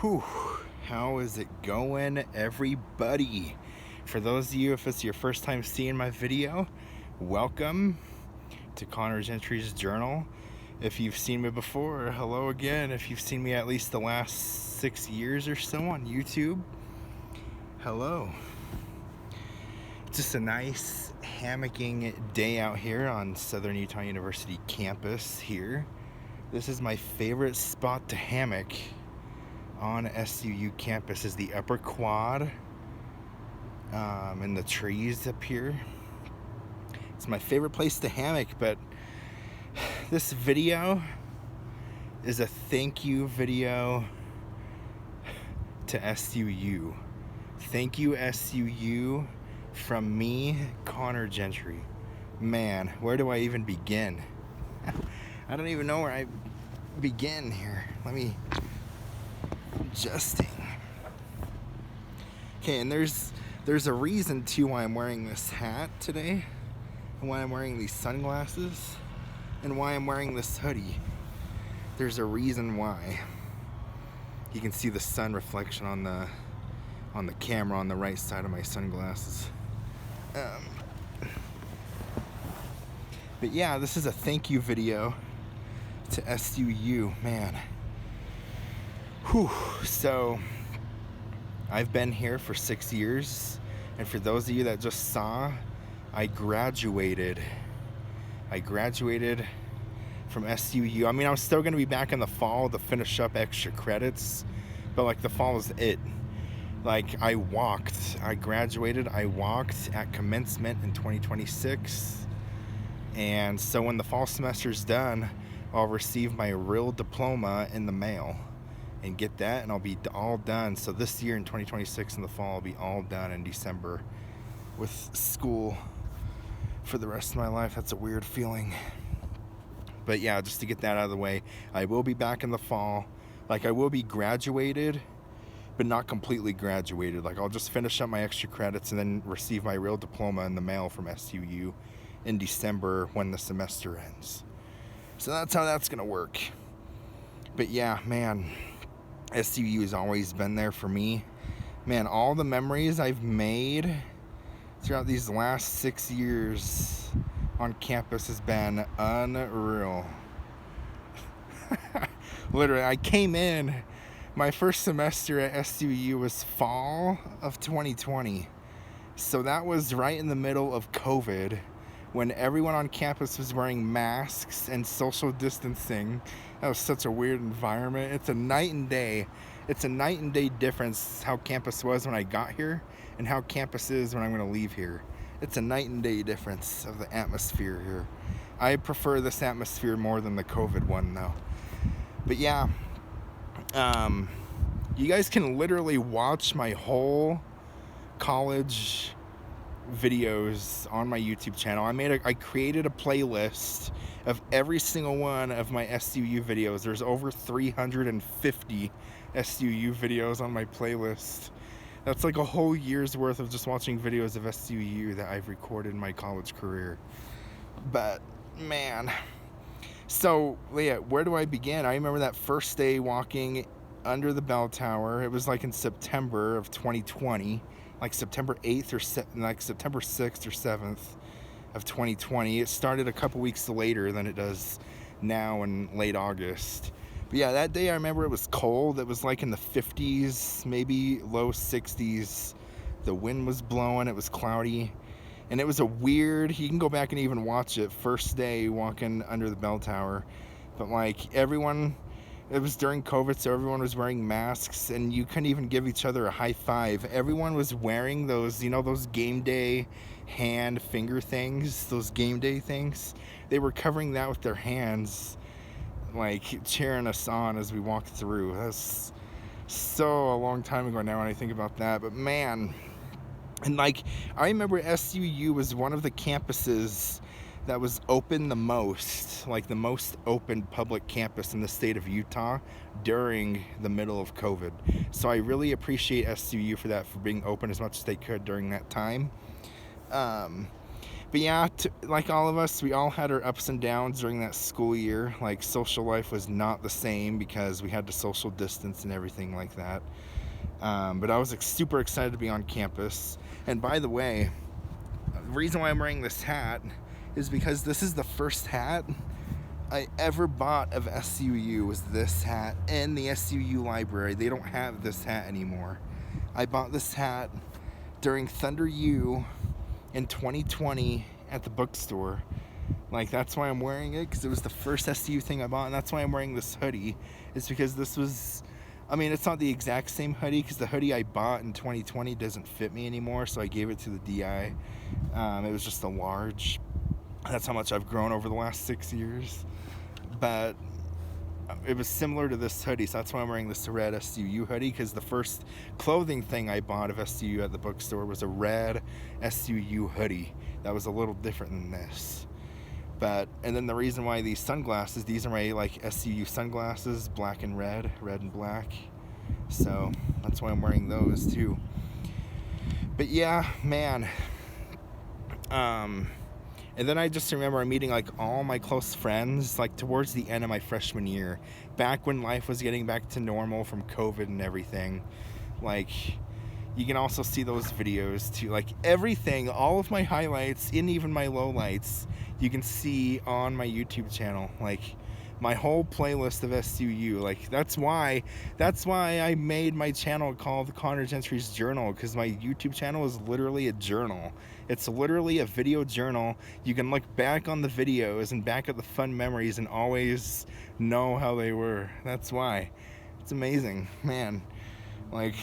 Whew, how is it going, everybody? For those of you, if it's your first time seeing my video, welcome to Connor Gentry's Journal. If you've seen me before, hello again. If you've seen me at least the last 6 years or so on YouTube, hello. Just a nice hammocking day out here on Southern Utah University campus here. This is my favorite spot to hammock on SUU campus, is the upper quad and the trees up here. It's my favorite place to hammock, but this video is a thank you video to SUU. Thank you, SUU, from me, Connor Gentry. Man, where do I even begin? I don't even know where I begin here. Let me adjusting. Okay, and there's a reason too why I'm wearing this hat today, and why I'm wearing these sunglasses, and why I'm wearing this hoodie. There's a reason why. You can see the sun reflection on the camera on the right side of my sunglasses. But yeah, this is a thank you video to SUU, man. Whew. So I've been here for 6 years, and for those of you that just saw, I graduated from SUU. I mean, I'm still gonna be back in the fall to finish up extra credits, but like the fall is it. Like I graduated at commencement in 2026, and so when the fall semester's done, I'll receive my real diploma in the mail and get that, and I'll be all done. So this year in 2026 in the fall, I'll be all done in December with school for the rest of my life. That's a weird feeling. But yeah, just to get that out of the way, I will be back in the fall. Like I will be graduated, but not completely graduated. Like I'll just finish up my extra credits and then receive my real diploma in the mail from SUU in December when the semester ends. So that's how that's gonna work. But yeah, man, SUU has always been there for me. Man, all the memories I've made throughout these last 6 years on campus has been unreal. Literally, I came in, my first semester at SUU was fall of 2020. So that was right in the middle of COVID, when everyone on campus was wearing masks and social distancing. That was such a weird environment. It's a night and day difference how campus was when I got here and how campus is when I'm going to leave here. It's a night and day difference of the atmosphere here. I prefer this atmosphere more than the COVID one though. But yeah, you guys can literally watch my whole college videos on my YouTube channel. I created a playlist of every single one of my SUU videos. There's over 350 SUU videos on my playlist. That's like a whole year's worth of just watching videos of SUU that I've recorded in my college career. But man, so yeah, where do I begin? I remember that first day walking under the bell tower. It was like in September of 2020, like September 8th or like September 6th or 7th of 2020. It started a couple weeks later than it does now in late August. But yeah, that day I remember it was cold. It was like in the 50s, maybe low 60s. The wind was blowing, it was cloudy, and it was a weird, you can go back and even watch it, first day walking under the bell tower. But like everyone, it was during COVID, so everyone was wearing masks, and you couldn't even give each other a high five. Everyone was wearing those, you know, those game day hand finger things, those game day things. They were covering that with their hands, like cheering us on as we walked through. That's so a long time ago now when I think about that. But man, and like I remember SUU was one of the campuses that was open the most, like the most open public campus in the state of Utah during the middle of COVID. So I really appreciate SUU for that, for being open as much as they could during that time. But yeah, like all of us, we all had our ups and downs during that school year. Like, social life was not the same because we had to social distance and everything like that. But I was super excited to be on campus. And by the way, the reason why I'm wearing this hat is because this is the first hat I ever bought of SUU. Was this hat in the SUU library. They don't have this hat anymore. I bought this hat during Thunder U in 2020 at the bookstore. Like, that's why I'm wearing it, because it was the first SUU thing I bought, and that's why I'm wearing this hoodie. It's because this was, I mean, it's not the exact same hoodie, because the hoodie I bought in 2020 doesn't fit me anymore, so I gave it to the DI. It was just a large. That's how much I've grown over the last 6 years. But it was similar to this hoodie, so that's why I'm wearing this red SUU hoodie, because the first clothing thing I bought of SUU at the bookstore was a red SUU hoodie that was a little different than this. But, and then the reason why these sunglasses, these are my like SUU sunglasses, black and red and black, so that's why I'm wearing those too. But yeah, man, and then I just remember meeting like all my close friends like towards the end of my freshman year, back when life was getting back to normal from COVID and everything. Like, you can also see those videos too, like everything, all of my highlights and even my lowlights, you can see on my YouTube channel. Like, my whole playlist of SUU. Like, that's why I made my channel called Connor Gentry's Journal, because my YouTube channel is literally a journal. It's literally a video journal. You can look back on the videos and back at the fun memories and always know how they were. That's why. It's amazing, man. Like,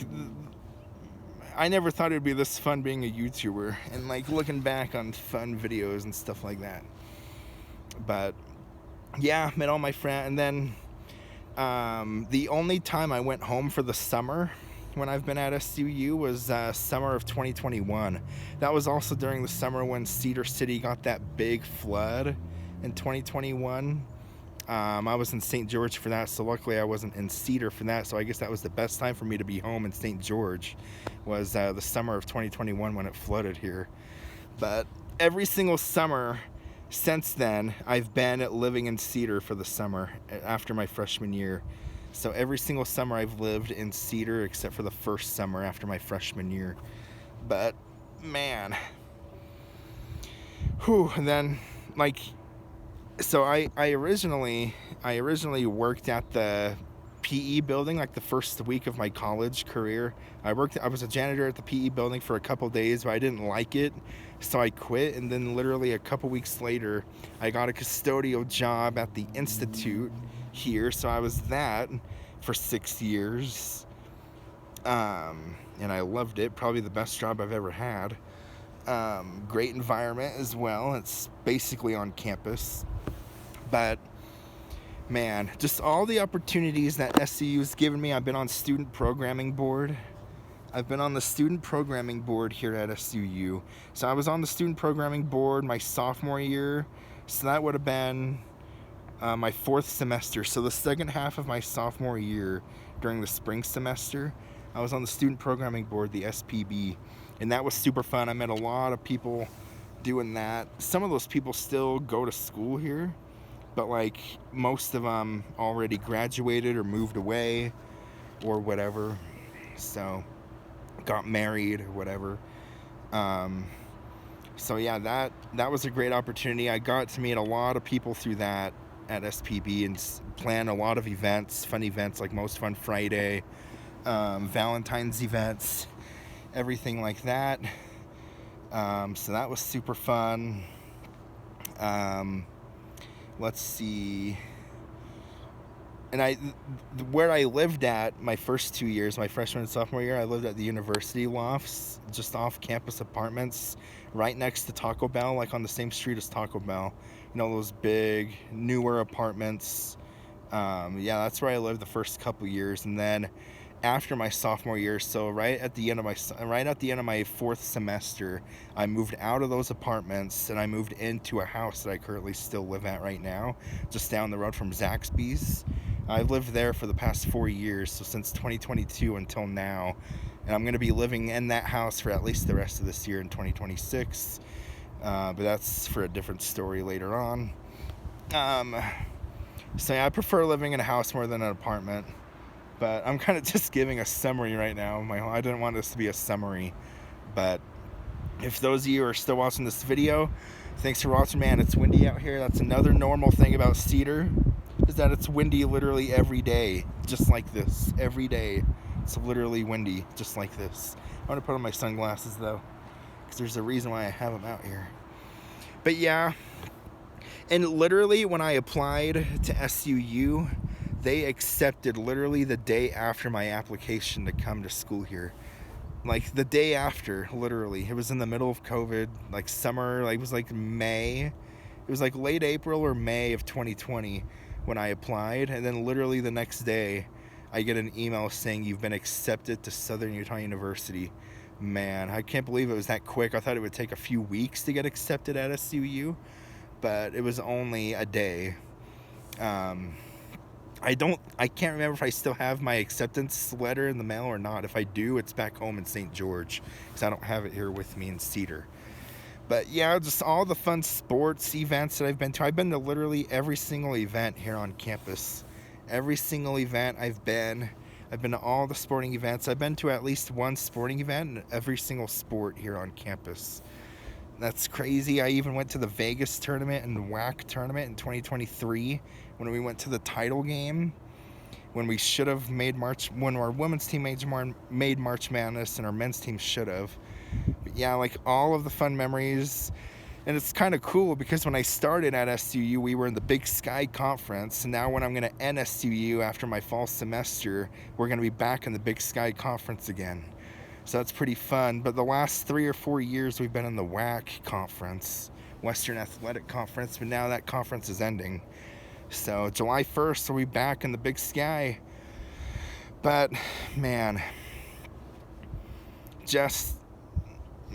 I never thought it'd be this fun being a YouTuber and like looking back on fun videos and stuff like that. But yeah, met all my friends. And then the only time I went home for the summer when I've been at SUU was summer of 2021. That was also during the summer when Cedar City got that big flood in 2021. I was in St. George for that, so luckily I wasn't in Cedar for that, so I guess that was the best time for me to be home in St. George, was the summer of 2021 when it flooded here. But every single summer since then, I've been living in Cedar for the summer after my freshman year. So every single summer I've lived in Cedar except for the first summer after my freshman year. But man, and then like, so I originally worked at the PE building like the first week of my college career. I was a janitor at the PE building for a couple days, but I didn't like it, so I quit. And then literally a couple weeks later, I got a custodial job at the Institute here, so I was that for 6 years, and I loved it. Probably the best job I've ever had. Great environment as well. It's basically on campus. But man, just all the opportunities that SUU's given me. I've been on student programming board. I've been on the student programming board here at SUU. So I was on the student programming board my sophomore year. So that would have been my fourth semester. So the second half of my sophomore year, during the spring semester, I was on the student programming board, the SPB. And that was super fun. I met a lot of people doing that. Some of those people still go to school here, but like most of them already graduated or moved away or whatever, so got married or whatever. So yeah, that was a great opportunity. I got to meet a lot of people through that at SPB and plan a lot of events, fun events like Most Fun Friday, Valentine's events, everything like that. So that was super fun. Let's see. And where I lived at my first 2 years, my freshman and sophomore year, I lived at the university lofts, just off campus apartments, right next to Taco Bell, like on the same street as Taco Bell. You know, those big, newer apartments. Yeah, that's where I lived the first couple years. And then after my sophomore year, so right at the end of my fourth semester, I moved out of those apartments and I moved into a house that I currently still live at right now, just down the road from Zaxby's. I've lived there for the past 4 years, so since 2022 until now, and I'm going to be living in that house for at least the rest of this year in 2026. but that's for a different story later on. So yeah, I prefer living in a house more than an apartment, but I'm kind of just giving a summary right now. I didn't want this to be a summary, but if those of you are still watching this video, thanks for watching. Man, it's windy out here. That's another normal thing about Cedar, is that it's windy literally every day, just like this. Every day, it's literally windy, just like this. I'm gonna put on my sunglasses though, because there's a reason why I have them out here. But yeah, and literally when I applied to SUU, they accepted literally the day after my application to come to school here. Like the day after, literally. It was in the middle of COVID, like summer, like it was like May. It was like late April or May of 2020 when I applied, and then literally the next day I get an email saying you've been accepted to Southern Utah University. Man, I can't believe it was that quick. I thought it would take a few weeks to get accepted at SUU, but it was only a day. I can't remember if I still have my acceptance letter in the mail or not. If I do, it's back home in St. George, because I don't have it here with me in Cedar. But yeah, just all the fun sports events that I've been to. I've been to literally every single event here on campus. Every single event I've been to all the sporting events. I've been to at least one sporting event in every single sport here on campus. That's crazy. I even went to the Vegas tournament and the WAC tournament in 2023 when we went to the title game, when we should have made when our women's team made March Madness and our men's team should have. But yeah, like all of the fun memories. And it's kind of cool because when I started at SUU, we were in the Big Sky Conference. And now when I'm going to end SUU after my fall semester, we're going to be back in the Big Sky Conference again. So that's pretty fun. But the last 3 or 4 years we've been in the WAC conference, Western Athletic Conference, but now that conference is ending. So July 1st we'll be back in the Big Sky. But man,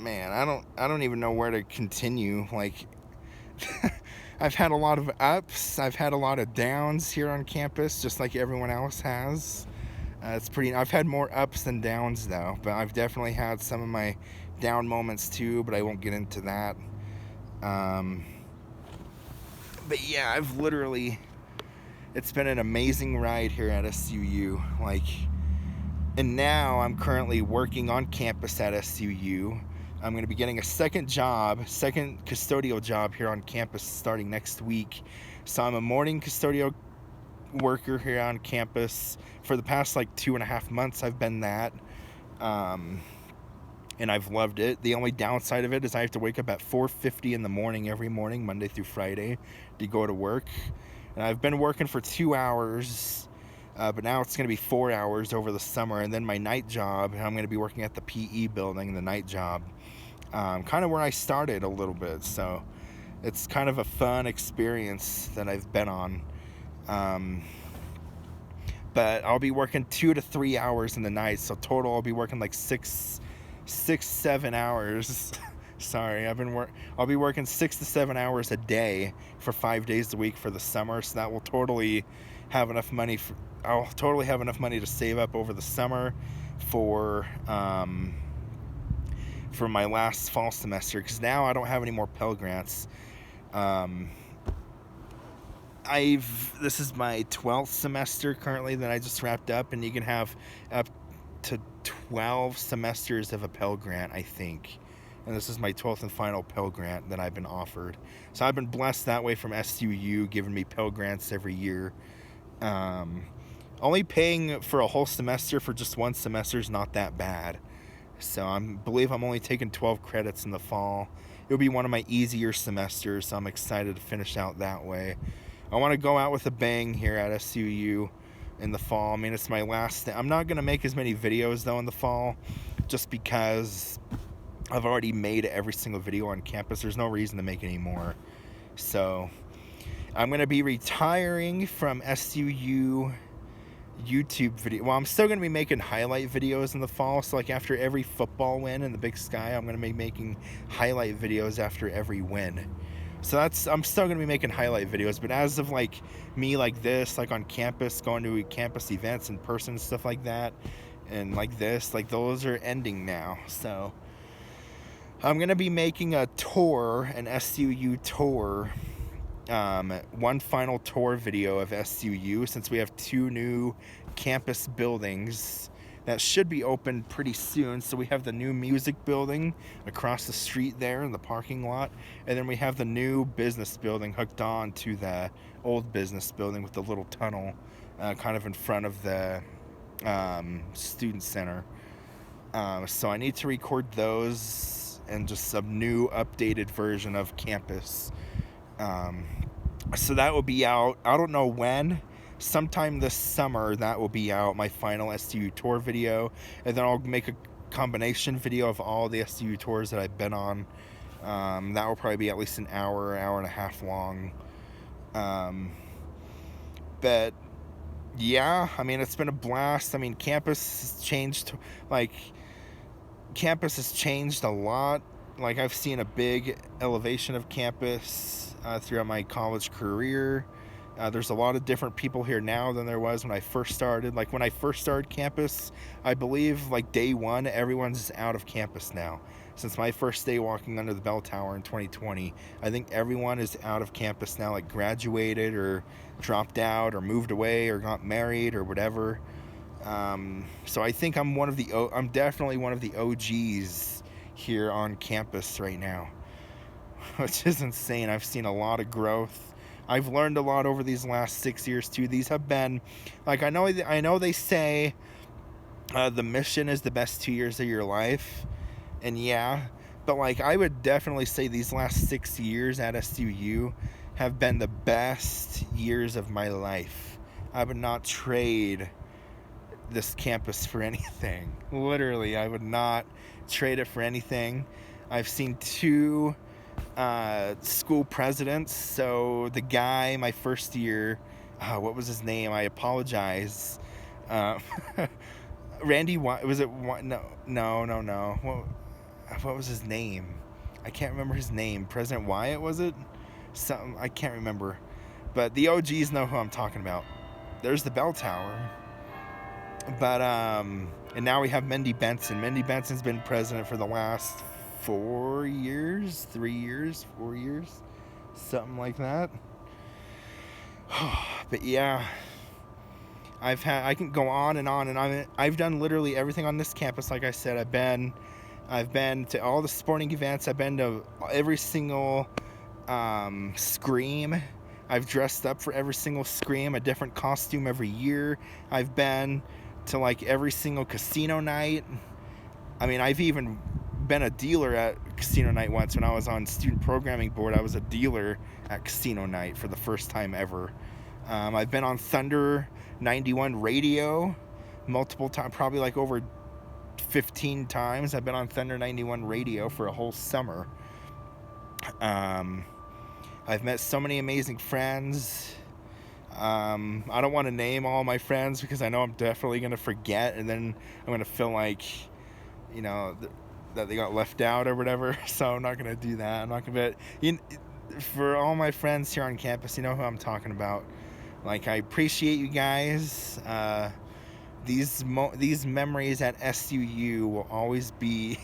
I don't even know where to continue. Like I've had a lot of ups, I've had a lot of downs here on campus, just like everyone else has. I've had more ups than downs though, but I've definitely had some of my down moments too, but I won't get into that. But yeah, it's been an amazing ride here at SUU. And now I'm currently working on campus at SUU. I'm going to be getting a second custodial job here on campus starting next week. So I'm a morning custodial worker here on campus. For the past 2.5 months I've been that, and I've loved it. The only downside of it is I have to wake up at 4:50 in the morning every morning, Monday through Friday, to go to work. And I've been working for 2 hours, but now it's going to be 4 hours over the summer. And then my night job, I'm going to be working at the PE building, the night job, kind of where I started a little bit. So it's kind of a fun experience that I've been on. But I'll be working 2 to 3 hours in the night, so total I'll be working 7 hours. Sorry, I'll be working 6 to 7 hours a day for 5 days a week for the summer. So that will totally have enough money. I'll totally have enough money to save up over the summer for my last fall semester. Because now I don't have any more Pell Grants. This is my 12th semester currently that I just wrapped up, and you can have up to 12 semesters of a Pell Grant, I think. And this is my 12th and final Pell Grant that I've been offered. So I've been blessed that way from SUU, giving me Pell Grants every year. Only paying for a whole semester for just one semester is not that bad. So I believe I'm only taking 12 credits in the fall. It'll be one of my easier semesters, so I'm excited to finish out that way. I want to go out with a bang here at SUU in the fall. I mean, it's my last. I'm not going to make as many videos, though, in the fall, just because I've already made every single video on campus. There's no reason to make any more. So I'm going to be retiring from SUU YouTube video. Well, I'm still going to be making highlight videos in the fall. So after every football win in the Big Sky, I'm going to be making highlight videos after every win. So I'm still going to be making highlight videos, but as of me this, on campus, going to campus events in person, stuff like that, and those are ending now. So I'm going to be making a tour, an SUU tour, one final tour video of SUU, since we have 2 new campus buildings that should be open pretty soon. So we have the new music building across the street there in the parking lot, and then we have the new business building hooked on to the old business building with the little tunnel kind of in front of the student center. So I need to record those and just some new updated version of campus. So that will be out, I don't know when, sometime this summer that will be out, my final SUU tour video, and then I'll make a combination video of all the SUU tours that I've been on. That will probably be at least an hour and a half long. But yeah, I mean, it's been a blast. I mean, campus has changed a lot. Like, I've seen a big elevation of campus throughout my college career. There's a lot of different people here now than there was when I first started. Like, when I first started campus, I believe, like, day 1, everyone's out of campus now. Since my first day walking under the bell tower in 2020, I think everyone is out of campus now, like graduated or dropped out or moved away or got married or whatever. So I think I'm definitely one of the OGs here on campus right now, which is insane. I've seen a lot of growth. I've learned a lot over these last 6 years too. These have been, like, I know they say the mission is the best 2 years of your life, and yeah, but like, I would definitely say these last 6 years at SUU have been the best years of my life. I would not trade this campus for anything. Literally, I would not trade it for anything. I've seen 2 school presidents. So the guy my first year, what was his name? I apologize. Randy, was it? No. What was his name? I can't remember his name. President Wyatt, was it? Something, I can't remember. But the OGs know who I'm talking about. There's the bell tower. But and now we have Mindy Benson. Mindy Benson's been president for the last 4 years, 3 years, 4 years, something like that. But yeah, I can go on and on and on. I've done literally everything on this campus. Like I said, I've been to all the sporting events. I've been to every single scream. I've dressed up for every single scream, a different costume every year. I've been to like every single casino night. I mean, I've even been a dealer at casino night once. When I was on student programming board, I was a dealer at casino night for the first time ever. I've been on Thunder 91 radio multiple times, probably like over 15 times. I've been on Thunder 91 radio for a whole summer. I've met so many amazing friends. I don't want to name all my friends because I know I'm definitely going to forget, and then I'm going to feel like, you know, that they got left out or whatever. So I'm not going to do that. I'm not going to. For all my friends here on campus, you know who I'm talking about. Like, I appreciate you guys. These memories at SUU will always be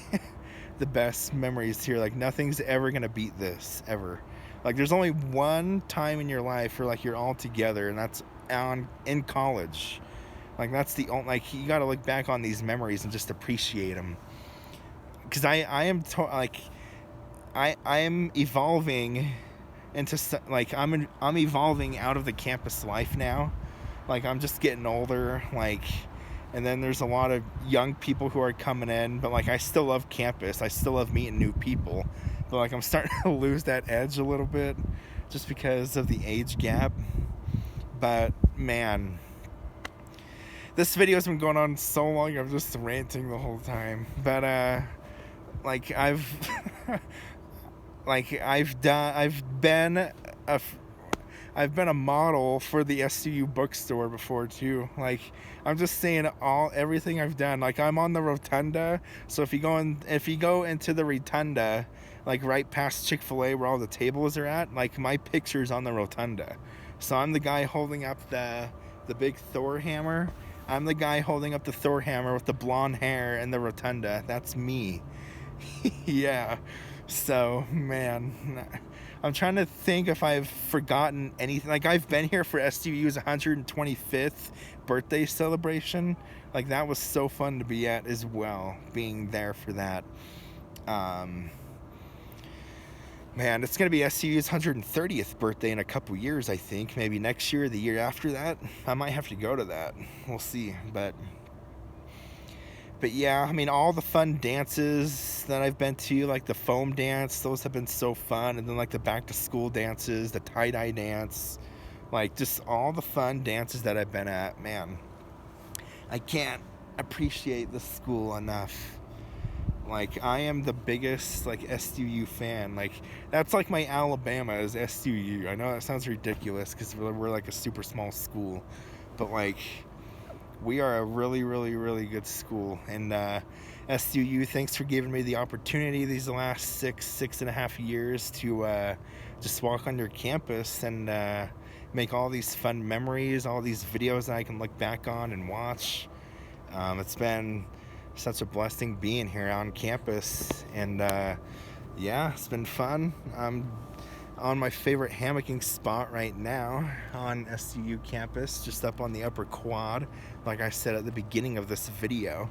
the best memories here. Like, nothing's ever going to beat this, ever. Like, there's only one time in your life where, like, you're all together, and that's in college. Like, that's the only, like, you gotta look back on these memories and just appreciate them. Because I am evolving into, like, I'm evolving out of the campus life now. Like, I'm just getting older, like, and then there's a lot of young people who are coming in, but, like, I still love campus. I still love meeting new people. But, like, I'm starting to lose that edge a little bit just because of the age gap. But, man, this video's been going on so long, I'm just ranting the whole time. But, like, I've been a model for the SUU bookstore before too. Like, I'm just saying everything I've done. Like, I'm on the rotunda, so if you go into the rotunda, like right past Chick-fil-A where all the tables are at, like, my picture's on the rotunda. So I'm the guy holding up the big Thor hammer. I'm the guy holding up the Thor hammer with the blonde hair and the rotunda. That's me. Yeah. So, man, I'm trying to think if I've forgotten anything. Like, I've been here for SUU's 125th birthday celebration. Like, that was so fun to be at as well, being there for that. Um, Man, it's going to be SUU's 130th birthday in a couple years, I think. Maybe next year, the year after that. I might have to go to that. We'll see. But yeah, I mean, all the fun dances that I've been to, like the foam dance, those have been so fun. And then like the back to school dances, the tie-dye dance, like just all the fun dances that I've been at. Man, I can't appreciate the school enough. Like, I am the biggest like SUU fan. Like, that's like my Alabama is SUU. I know that sounds ridiculous because we're like a super small school, but like, we are a really, really, really good school. And SUU, thanks for giving me the opportunity these last 6.5 years to just walk on your campus and make all these fun memories, all these videos that I can look back on and watch. It's been such a blessing being here on campus, and yeah, it's been fun. I'm on my favorite hammocking spot right now on SUU campus, just up on the upper quad, like I said at the beginning of this video.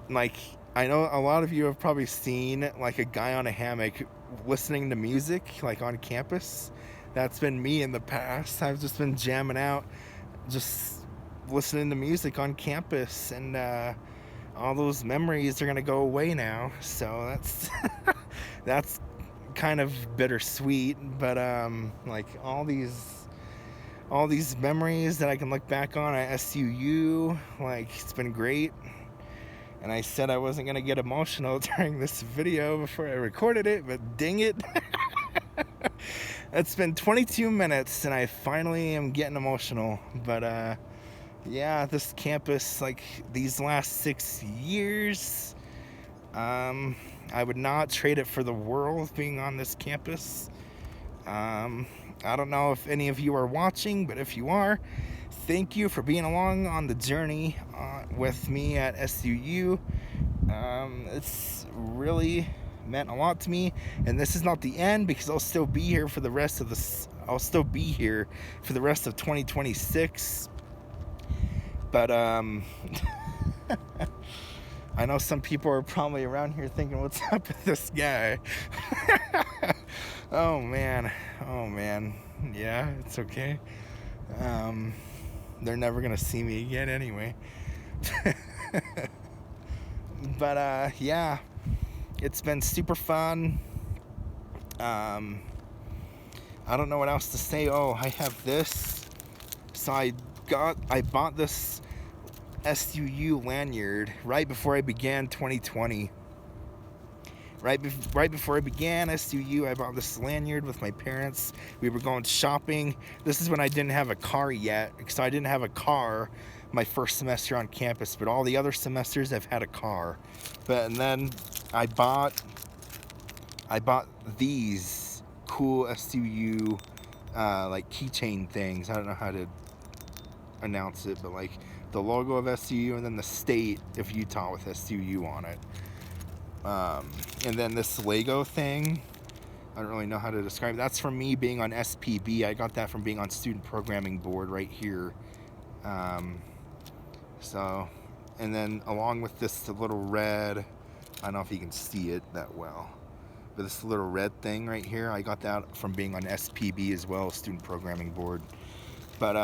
Like, I know a lot of you have probably seen like a guy on a hammock listening to music like on campus. That's been me in the past. I've just been jamming out, just listening to music on campus, and all those memories are gonna go away now, so that's that's kind of bittersweet. But like all these memories that I can look back on at SUU, like, it's been great. And I said I wasn't gonna get emotional during this video before I recorded it, but dang it. It's been 22 minutes and I finally am getting emotional. But yeah, this campus, like these last 6 years, I would not trade it for the world being on this campus. I don't know if any of you are watching, but if you are, thank you for being along on the journey with me at SUU. It's really meant a lot to me, and this is not the end, because I'll still be here for the rest of 2026. But I know some people are probably around here thinking, what's up with this guy? Oh man. Yeah, it's okay. They're never gonna see me again anyway. But yeah, it's been super fun. I don't know what else to say. Oh, I have this. So I bought this SUU lanyard right before I began 2020. Right before I began SUU, I bought this lanyard with my parents. We were going shopping. This is when I didn't have a car yet, because I didn't have a car my first semester on campus, but all the other semesters I've had a car. And then I bought these cool SUU like keychain things. I don't know how to announce it, but like the logo of SUU and then the state of Utah with SUU on it. And then this Lego thing, I don't really know how to describe it. That's from me being on SPB. I got that from being on student programming board right here. So, and then along with this little red, I don't know if you can see it that well, but this little red thing right here, I got that from being on SPB as well, student programming board. But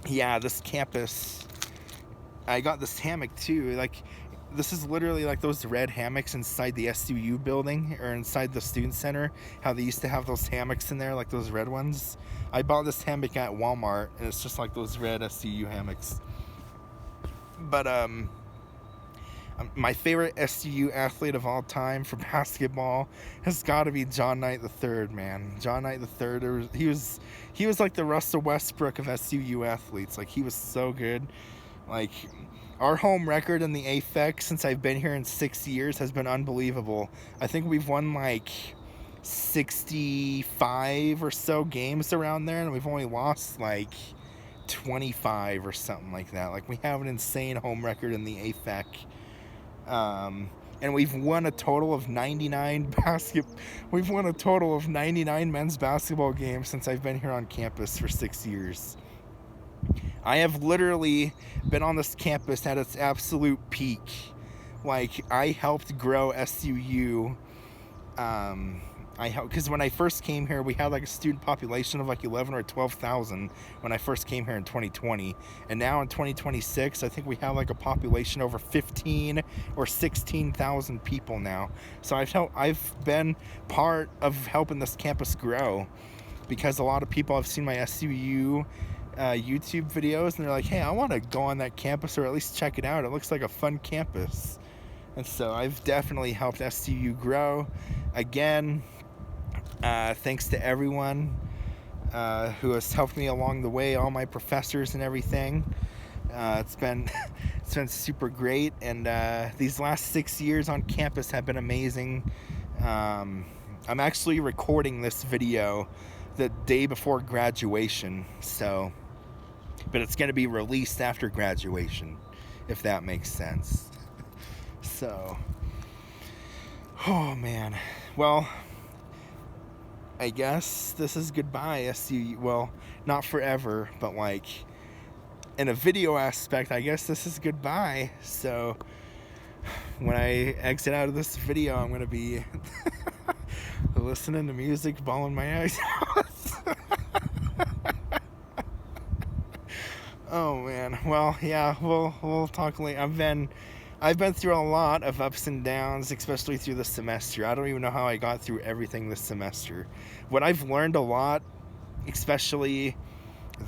yeah, this campus, I got this hammock too. Like, this is literally like those red hammocks inside the SUU building or inside the student center, how they used to have those hammocks in there, like those red ones. I bought this hammock at Walmart, and it's just like those red SUU hammocks. But my favorite SUU athlete of all time for basketball has got to be John Knight III, man. John Knight III, he was like the Russell Westbrook of SUU athletes. Like, he was so good. Like, our home record in the AFEC since I've been here in 6 years has been unbelievable. I think we've won like 65 or so games around there, and we've only lost like 25 or something like that. Like, we have an insane home record in the AFEC. And we've won a total of 99 We've won a total of 99 men's basketball games since I've been here on campus for 6 years. I have literally been on this campus at its absolute peak. Like, I helped grow SUU. Because when I first came here, we had like a student population of like 11 or 12,000 when I first came here in 2020. And now in 2026, I think we have like a population over 15 or 16,000 people now. So I've been part of helping this campus grow, because a lot of people have seen my SUU YouTube videos and they're like, hey, I want to go on that campus or at least check it out. It looks like a fun campus. And so I've definitely helped SUU grow. Again, thanks to everyone who has helped me along the way, all my professors and everything. It's been super great, and these last 6 years on campus have been amazing. I'm actually recording this video the day before graduation, but it's going to be released after graduation, if that makes sense. So, oh man, well, I guess this is goodbye, SUU. Well, not forever, but like in a video aspect, I guess this is goodbye. So when I exit out of this video, I'm gonna be listening to music, bawling my eyes out. Oh man, well, yeah, we'll talk later. I've been through a lot of ups and downs, especially through the semester. I don't even know how I got through everything this semester. What I've learned a lot, especially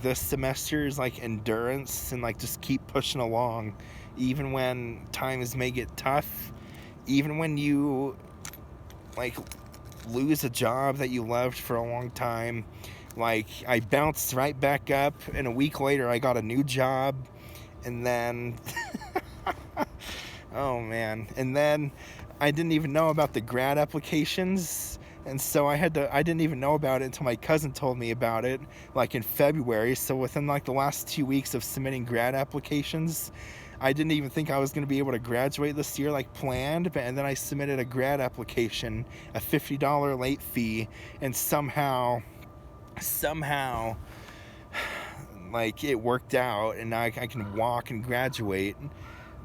this semester, is like endurance and like just keep pushing along, even when times may get tough, even when you like lose a job that you loved for a long time. Like, I bounced right back up, and a week later I got a new job, and then oh man, and then I didn't even know about the grad applications, and so I didn't even know about it until my cousin told me about it, like in February. So within like the last 2 weeks of submitting grad applications, I didn't even think I was going to be able to graduate this year like planned, and then I submitted a grad application, a $50 late fee, and somehow like it worked out, and now I can walk and graduate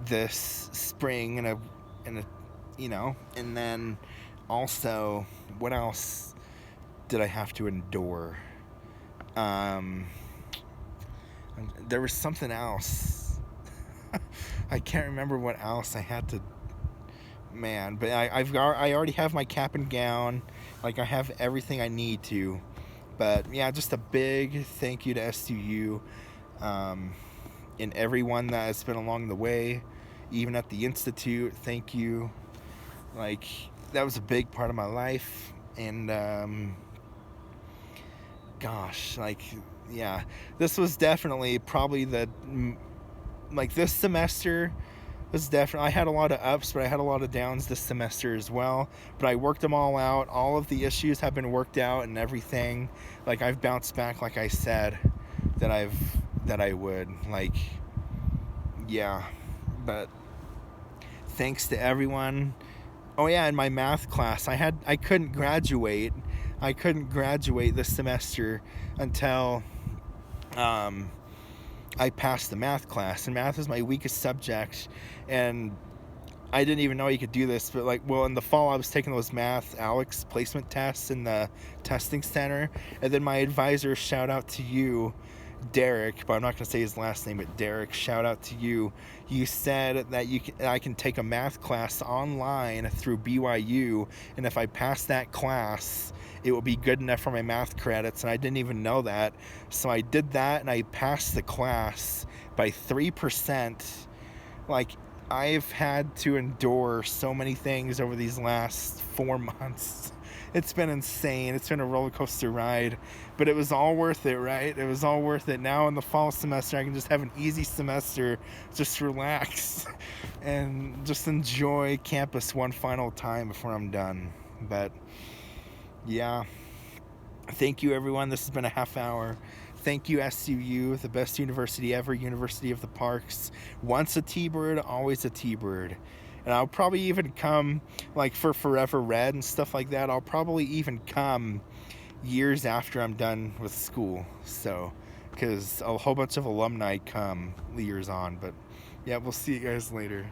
this spring and and then also, what else did I have to endure? There was something else. I can't remember what else I had to, man, but I already have my cap and gown, like I have everything I need to. But yeah, just a big thank you to SUU, and everyone that has been along the way, even at the Institute. Thank you. Like, that was a big part of my life, and gosh, like, yeah, this was definitely probably this semester was definitely, I had a lot of ups, but I had a lot of downs this semester as well, but I worked them all out. All of the issues have been worked out and everything. Like, I've bounced back, like I said that I would. Like, yeah, but thanks to everyone. Oh yeah, in my math class, I couldn't graduate this semester until I passed the math class, and math is my weakest subject, and I didn't even know you could do this, but like, well, in the fall I was taking those math Alex placement tests in the testing center, and then my advisor, shout out to you, Derek, but I'm not going to say his last name, but Derek, shout out to you. You said that I can take a math class online through BYU, and if I pass that class, it will be good enough for my math credits, and I didn't even know that. So I did that, and I passed the class by 3%. Like, I've had to endure so many things over these last 4 months. It's been insane. It's been a roller coaster ride, but it was all worth it, right? It was all worth it. Now in the fall semester, I can just have an easy semester, just relax and just enjoy campus one final time before I'm done. But yeah, thank you everyone. This has been a half hour. Thank you, SUU, the best university ever, University of the Parks. Once a T-Bird, always a T-Bird. And I'll probably even come, like, for Forever Red and stuff like that, I'll probably even come years after I'm done with school. So, because a whole bunch of alumni come years on. But yeah, we'll see you guys later.